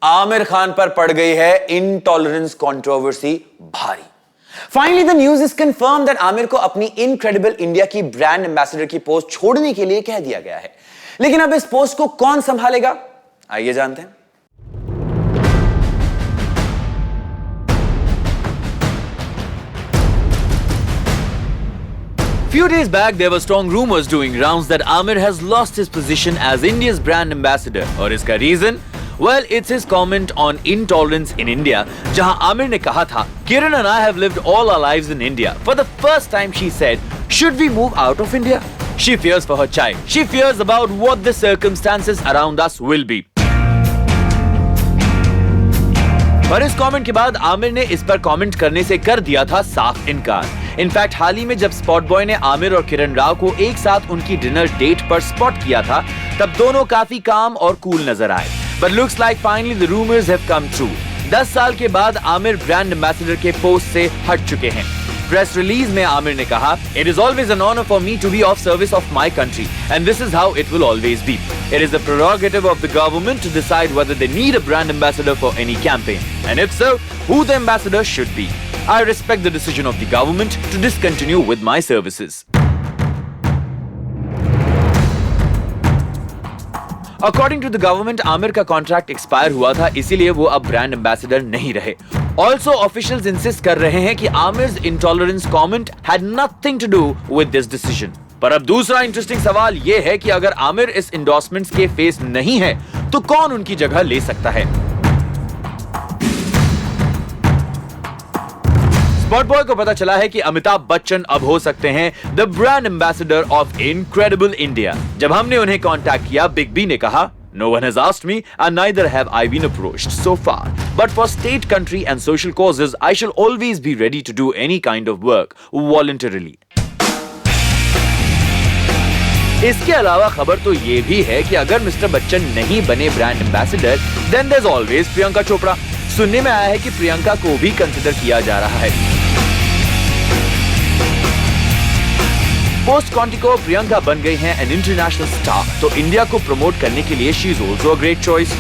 आमिर खान पर पड़ गई है इंटॉलरेंस कंट्रोवर्सी भारी। Finally the news is confirm that Aamir को अपनी इनक्रेडिबल इंडिया की ब्रांड एम्बेसडर की पोस्ट छोड़ने के लिए कह दिया गया है। लेकिन अब इस पोस्ट को कौन संभालेगा, आइए जानते हैं। Few days back, there were strong rumors doing rounds that Aamir has lost his position as India's brand ambassador. और इसका reason? Well, it's his comment on intolerance in India, जहां आमिर ने कहा था, Kiran and I have lived all our lives in India. For the first time, she said, should we move out of India? She fears for her child. She fears about what the circumstances around us will be. पर इस comment के बाद आमिर ने इस पर comment करने से कर दिया था साफ इनकार। इनफैक्ट हाल ही में जब स्पॉट बॉय ने आमिर और किरण राव को एक साथ उनकी डिनर डेट पर स्पॉट किया था, तब दोनों काफी काम और कूल नजर आए। But looks like finally the rumours have come true. 10 साल के बाद आमिर ब्रांड एम्बेसडर के पोस्ट से हट चुके हैं। प्रेस रिलीज में आमिर ने कहा, "It is always an honor for me to be of service of my country, and this is how it will always be. It is the prerogative of the government to decide whether they need a brand ambassador for any campaign, and if so, who the ambassador should be. I respect the decision of the government to discontinue with my services." According to the government, Aamir का contract expire हुआ था, इसीलिए वो अब brand ambassador नहीं रहे। Also, officials insist कर रहे हैं कि Aamir's intolerance comment had nothing to do with this decision. पर अब दूसरा इंटरेस्टिंग सवाल ये है कि अगर आमिर इस इंडोर्समेंट्स के फेस नहीं है, तो कौन उनकी जगह ले सकता है? स्पॉट बॉय को पता चला है कि अमिताभ बच्चन अब हो सकते हैं the brand ambassador of incredible India. जब हमने उन्हें कांटेक्ट किया, बिग बी ने कहा, "No one has asked me and neither have I been approached so far. But for state, country and social causes, I shall always be ready to do any kind of work voluntarily." इसके अलावा खबर तो ये भी है कि अगर mister Bachchan नहीं बने brand ambassador, then there's always Priyanka Chopra. सुनने में आया है कि प्रियंका को भी कंसिडर किया जा रहा है। पोस्ट क्वांटिको प्रियंका बन गई हैं एन इंटरनेशनल स्टार, तो इंडिया को प्रमोट करने के लिए she is also a great choice.